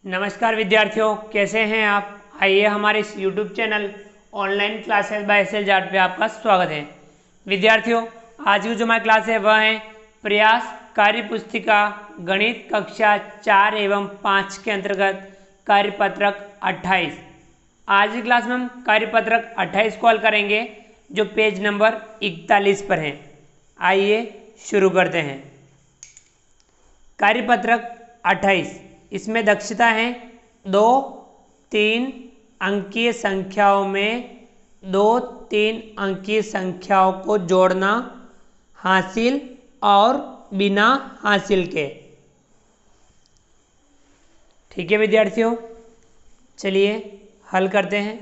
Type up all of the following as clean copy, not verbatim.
नमस्कार विद्यार्थियों, कैसे हैं आप। आइए हमारे इस YouTube channel online classes by S L Jat पे आपका स्वागत है। विद्यार्थियों, आज की जो हमारी क्लास है वह है प्रयास कार्य पुस्तिका गणित कक्षा 4 एवं 5 के अंतर्गत कार्यपत्रक 28। आज की क्लास में हम कार्यपत्रक 28 को हल करेंगे जो पेज नंबर 41 पर है। आइए शुरू करते हैं। कार्यपत्रक 28, इसमें दक्षता है 2-3 अंकीय संख्याओं में 2-3 अंकीय संख्याओं को जोड़ना हासिल और बिना हासिल के। ठीक है विद्यार्थियों, चलिए हल करते हैं।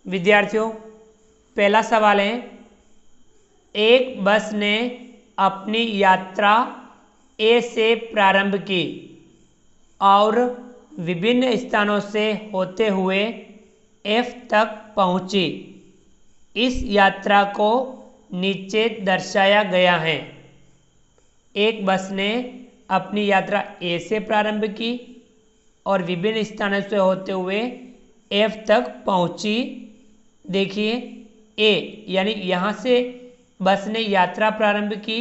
विद्यार्थियों, पहला सवाल है, एक बस ने अपनी यात्रा ए से प्रारंभ की और विभिन्न स्थानों से होते हुए एफ तक पहुंची। इस यात्रा को नीचे दर्शाया गया है। एक बस ने अपनी यात्रा ए से प्रारंभ की और विभिन्न स्थानों से होते हुए एफ तक पहुंची। देखिए ए यानी यहाँ से बस ने यात्रा प्रारंभ की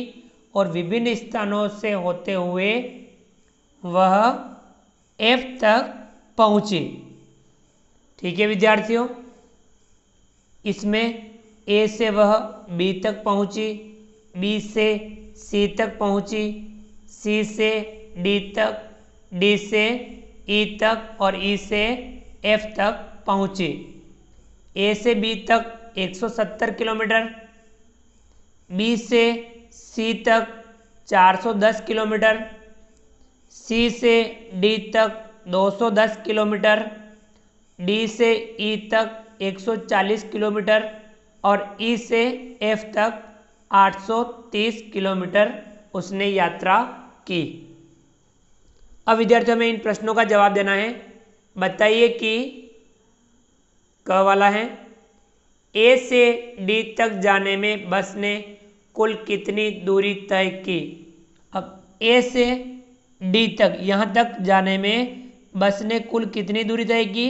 और विभिन्न स्थानों से होते हुए वह एफ तक पहुंची। ठीक है विद्यार्थियों, इसमें ए से वह बी तक पहुंची, बी से सी तक पहुंची, सी से डी तक, डी से ई तक और ई से एफ तक पहुंची। ए से बी तक 170 किलोमीटर, बी से सी तक 410 किलोमीटर, सी से डी तक 210 किलोमीटर, डी से ई तक 140 किलोमीटर और ई से एफ तक 830 किलोमीटर उसने यात्रा की। अब विद्यार्थियों में इन प्रश्नों का जवाब देना है। बताइए कि क वाला है, ए से डी तक जाने में बस ने कुल कितनी दूरी तय की। अब ए से डी तक यहाँ तक जाने में बस ने कुल कितनी दूरी तय की,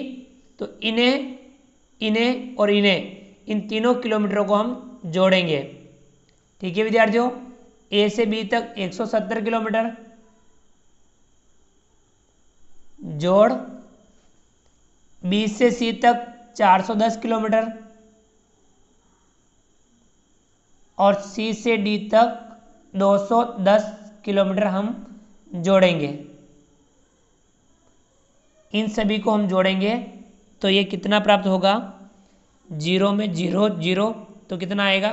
तो इन्हें और इन्हें इन तीनों किलोमीटरों को हम जोड़ेंगे। ठीक है विद्यार्थियों, ए से बी तक 170 किलोमीटर जोड़ बी से सी तक 410 किलोमीटर और सी से डी तक 210 किलोमीटर हम जोड़ेंगे। इन सभी को हम जोड़ेंगे तो ये कितना प्राप्त होगा, 0 में 0 0 तो कितना आएगा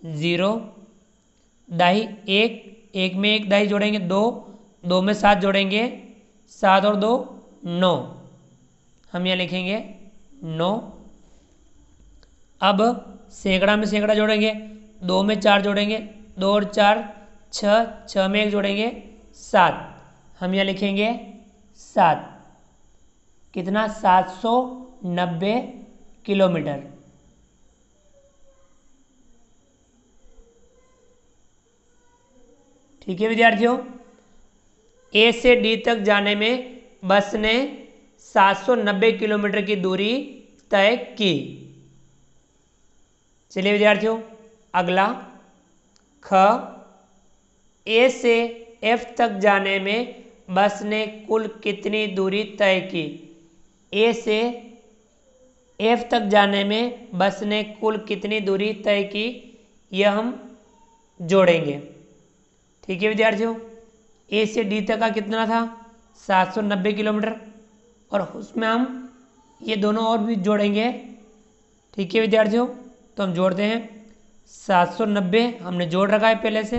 0, दाई 1 में 1 दाई जोड़ेंगे 2, 2 में 7 जोड़ेंगे 7 और 2 9, हम यहाँ लिखेंगे 9। अब सैकड़ा में सैकड़ा जोड़ेंगे, 2 में 4 जोड़ेंगे 2 और 4 6, 6 में 1 जोड़ेंगे 7, हम यहाँ लिखेंगे 7। कितना 790 किलोमीटर। ठीक है विद्यार्थियों, ए से डी तक जाने में बस ने 790 किलोमीटर की दूरी तय की। चलिए विद्यार्थियों, अगला ख, ए से एफ तक जाने में बस ने कुल कितनी दूरी तय की। ए से एफ तक जाने में बस ने कुल कितनी दूरी तय की, यह हम जोड़ेंगे। ठीक है विद्यार्थियों, ए से डी तक का कितना था 790 किलोमीटर और उसमें हम ये दोनों और भी जोड़ेंगे। ठीक है विद्यार्थियों, तो हम जोड़ते हैं 790 हमने जोड़ रखा है पहले से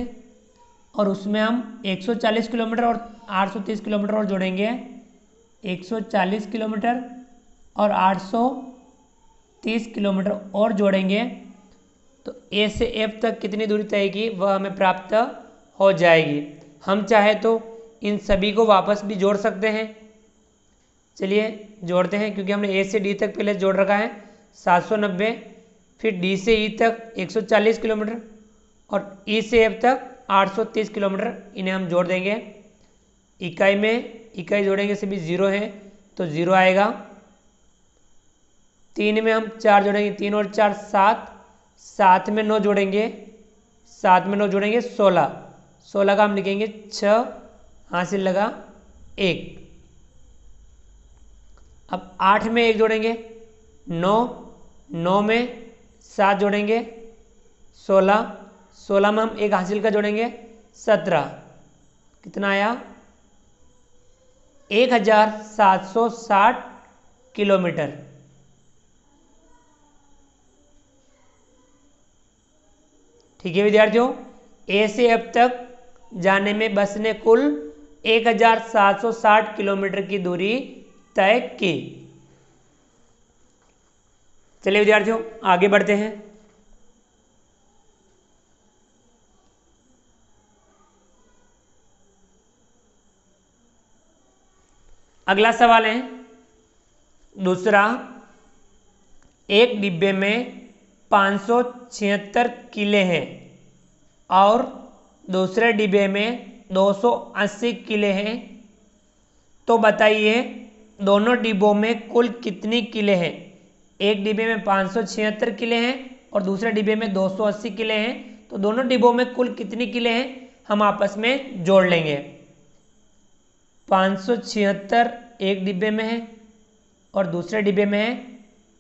और उसमें हम 140 किलोमीटर और 830 किलोमीटर और जोड़ेंगे। 140 किलोमीटर और 830 किलोमीटर और जोड़ेंगे तो ए से एफ तक कितनी दूरी तय की वह हमें प्राप्त हो जाएगी। हम चाहे तो इन सभी को वापस भी जोड़ सकते हैं। चलिए जोड़ते हैं, क्योंकि हमने ए से डी तक पहले जोड़ रखा है 790, फिर डी से ई तक 140 किलोमीटर और ई से एफ तक 830 किलोमीटर, इन्हें हम जोड़ देंगे। इकाई में इकाई जोड़ेंगे से भी 0 है तो 0 आएगा। 3 में हम 4 जोड़ेंगे, 3 और 4 7, 7 में 9 जोड़ेंगे, 7 में 9 जोड़ेंगे 16, 16 का हम लिखेंगे 6, हासिल लगा 1। अब 8 में 1 जोड़ेंगे 9, 9 में 7 जोड़ेंगे 16, 16 में हम 1 हासिल का जोड़ेंगे 17, कितना आया 1760 किलोमीटर। ठीक है विद्यार्थियों, ए से अब तक जाने में बस ने कुल 1760 किलोमीटर की दूरी तय की। चलिए विद्यार्थियों आगे बढ़ते हैं। अगला सवाल है दूसरा, एक डिब्बे में 576 किले हैं और दूसरे डिब्बे में 280 किले हैं, तो बताइए दोनों डिब्बों में कुल कितनी किले हैं। एक डिब्बे में 576 किले हैं और दूसरे डिब्बे में 280 किले हैं, तो दोनों डिब्बों में कुल कितनी किले हैं हम आपस में जोड़ लेंगे। 576 एक डिब्बे में है और दूसरे डिब्बे में है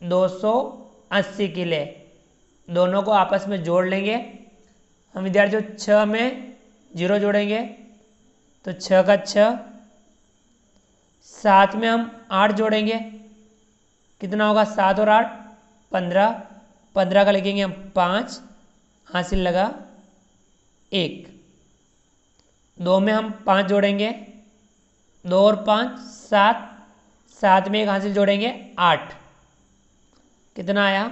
280 किले, दोनों को आपस में जोड़ लेंगे हम विद्यार्थियों। 6 में 0 जोड़ेंगे तो 6 का 6, 7 में हम 8 जोड़ेंगे, कितना होगा 7 और 8 15, 15 का लिखेंगे हम 5, हासिल लगा 1। 2 में हम 5 जोड़ेंगे, 2 और 5 7, 7 में 1 हासिल जोड़ेंगे 8, कितना आया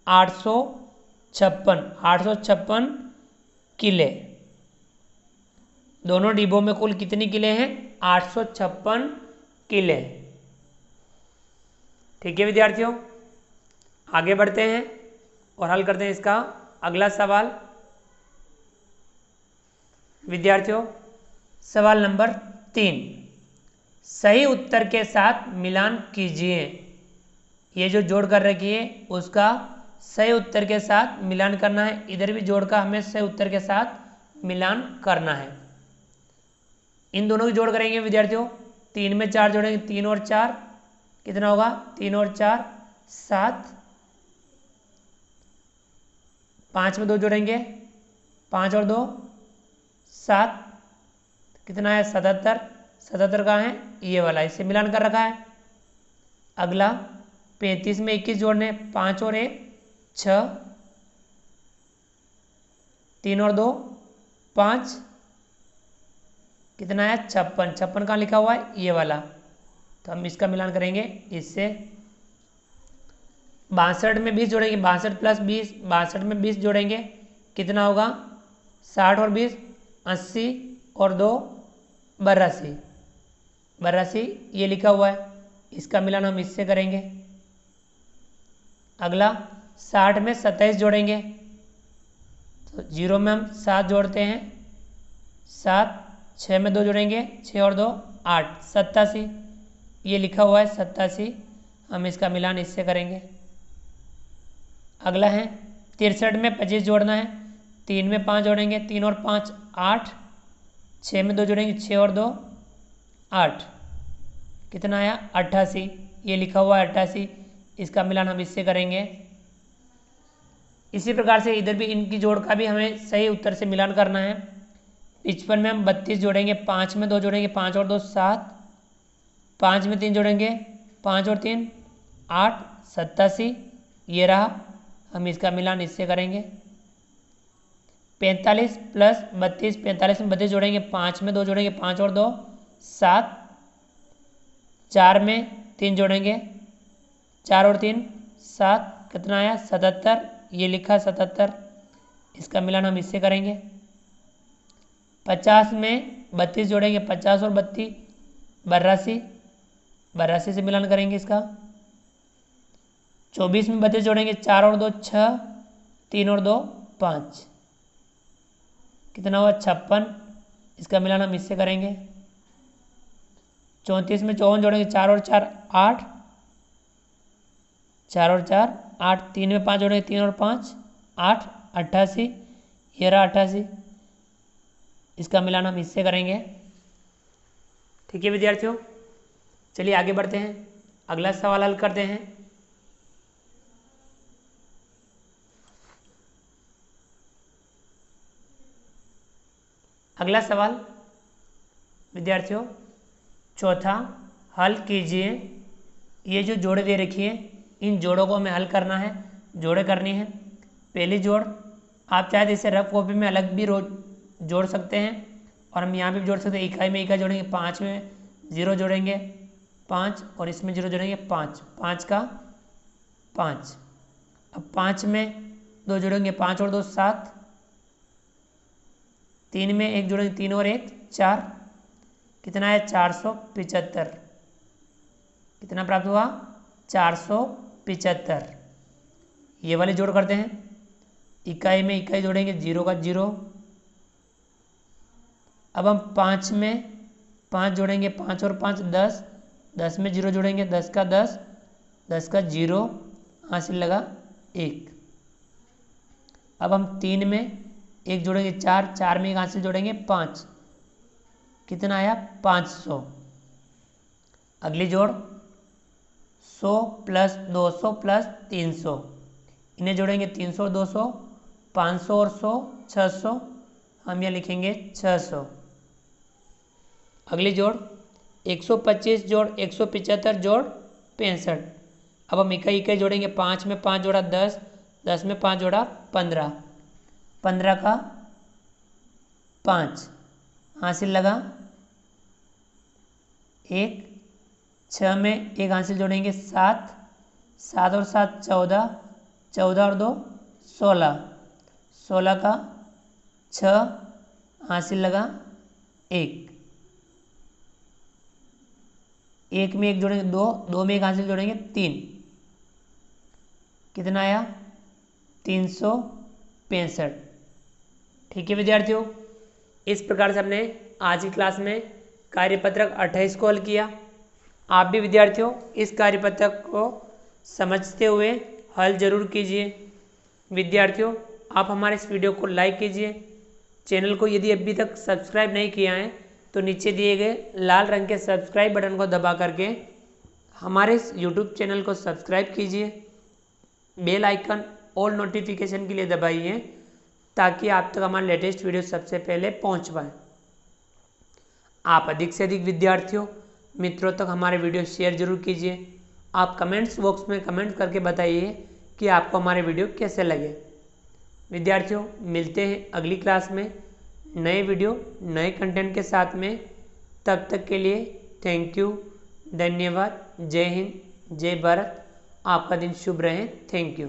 856 किले। दोनों डिब्बों में कुल कितनी किले हैं 856 किले। ठीक है विद्यार्थियों, आगे बढ़ते हैं और हल करते हैं इसका अगला सवाल। विद्यार्थियों सवाल नंबर 3, सही उत्तर के साथ मिलान कीजिए। ये जो जोड़ कर रखी है उसका सही उत्तर के साथ मिलान करना है, इधर भी जोड़ का हमें सही उत्तर के साथ मिलान करना है। इन दोनों की जोड़ करेंगे विद्यार्थियों, 3 में 4 जोड़ेंगे, 3 और 4 कितना होगा 3 और 4 7, 5 में 2 जोड़ेंगे, 5 और 2 7, कितना है 77, 77 का है ये वाला, इससे मिलान कर रखा है। अगला 35 में 21 जोड़ने, 5 और 1 6, 3 और 2 5, कितना है 56, 56 कहाँ लिखा हुआ है ये वाला, तो हम इसका मिलान करेंगे इससे। 62 में 20 जोड़ेंगे, 62 प्लस 20, 62 में 20 जोड़ेंगे, कितना होगा 60 और 20 80 और 2 82, 82 ये लिखा हुआ है, इसका मिलान हम इससे करेंगे। अगला 60 में 27 जोड़ेंगे, तो 0 में हम 7 जोड़ते हैं 7, 6 में 2 जोड़ेंगे 6 और 2 8, 87 ये लिखा हुआ है 87, हम इसका मिलान इससे करेंगे। अगला है 63 में 25 जोड़ना है, 3 में 5 जोड़ेंगे, 3 और 5 8, 6 में 2 जोड़ेंगे 6 और 2 8, कितना आया 88 ये लिखा हुआ है 88, इसका मिलान हम इससे करेंगे। इसी प्रकार से इधर भी इनकी जोड़ का भी हमें सही उत्तर से मिलान करना है। 55 में हम 32 जोड़ेंगे, 5 में 2 जोड़ेंगे, 5 और 2 7, 5 में 3 जोड़ेंगे, 5 और 3 8, 87 ये रहा, हम इसका मिलान इससे करेंगे। 45 प्लस 32, 45 में 32 जोड़ेंगे, 5 में 2 जोड़ेंगे, 5 और 2 7, 4 में 3 जोड़ेंगे, 4 और 3 7, कितना आया 77 ये लिखा 77, इसका मिलान हम इससे करेंगे। 50 में 32 जोड़ेंगे, 50 और 32 82, 82 से मिलान करेंगे इसका। 24 में 32 जोड़ेंगे, 4 और 2 6, 3 और 2 5, कितना हुआ 56, इसका मिलान हम इससे करेंगे। 34 में 54 जोड़ेंगे, 4 और 4 8, 4 और 4 8, 3 में 5 जोड़ेंगे, 3 और 5 8, 88, ये रहा 88, इसका मिलान हम इससे करेंगे। ठीक है विद्यार्थियों, चलिए आगे बढ़ते हैं, अगला सवाल हल करते हैं। अगला सवाल विद्यार्थियों चौथा, हल कीजिए। ये जो जोड़े दे रखी है, इन जोड़ों को हमें हल करना है, जोड़े करनी है। पहली जोड़ आप चाहे तो इसे रफ कॉपी में अलग भी जोड़ सकते हैं, और हम यहाँ भी जोड़ सकते हैं। इकाई में इकाई जोड़ेंगे, 5 में 0 जोड़ेंगे 5, और इसमें 0 जोड़ेंगे 5, 5 का 5। अब 5 में 2 जोड़ेंगे, 5 और 2 7, 3 में 1 जोड़ेंगे, 3 और 1 4, कितना है 475। कितना प्राप्त हुआ 475। ये वाले जोड़ करते हैं, इकाई में इकाई जोड़ेंगे, 0 का 0। अब हम 5 में 5 जोड़ेंगे, 5 और 5 10, 10 में 0 जोड़ेंगे, 10 का 10, 10 का 0, हासिल लगा 1। अब हम 3 में 1 जोड़ेंगे, 4, 4 में 1 हासिल जोड़ेंगे 5, कितना आया 500। अगली जोड़ 100 प्लस 200 प्लस 300, इन्हें जोड़ेंगे, 300 और 200, 500 और 100 600, हम यहाँ लिखेंगे 600। अगली जोड़ 125 जोड़ 175 जोड़ 65। अब हम इकाई इकाई जोड़ेंगे, 5 में 5 जोड़ा 10, 10 में 5 जोड़ा 15, 15 का 5, हासिल लगा 1। 6 में 1 हासिल जोड़ेंगे 7, 7 और 7 14, 14 और 2 16, 16 का 6, हासिल लगा 1। 1 में 1 जोड़ेंगे 2, 2 में 1 हासिल जोड़ेंगे 3, कितना आया 365। ठीक है विद्यार्थियों, इस प्रकार से हमने आज की क्लास में कार्यपत्रक 28 को हल किया। आप भी विद्यार्थियों इस कार्यपत्रक को समझते हुए हल जरूर कीजिए। विद्यार्थियों आप हमारे इस वीडियो को लाइक कीजिए। चैनल को यदि अभी तक सब्सक्राइब नहीं किया है तो नीचे दिए गए लाल रंग के सब्सक्राइब बटन को दबा करके हमारे इस यूट्यूब चैनल को सब्सक्राइब कीजिए। बेल आइकन ऑल नोटिफिकेशन के लिए दबाइए ताकि आप तक हमारे लेटेस्ट वीडियो सबसे पहले पहुंच पाए। आप अधिक से अधिक विद्यार्थियों मित्रों तक हमारे वीडियो शेयर जरूर कीजिए। आप कमेंट्स बॉक्स में कमेंट करके बताइए कि आपको हमारे वीडियो कैसे लगे। विद्यार्थियों मिलते हैं अगली क्लास में नए वीडियो नए कंटेंट के साथ में। तब तक के लिए थैंक यू, धन्यवाद, जय हिंद, जय भारत। आपका दिन शुभ रहे। Thank you.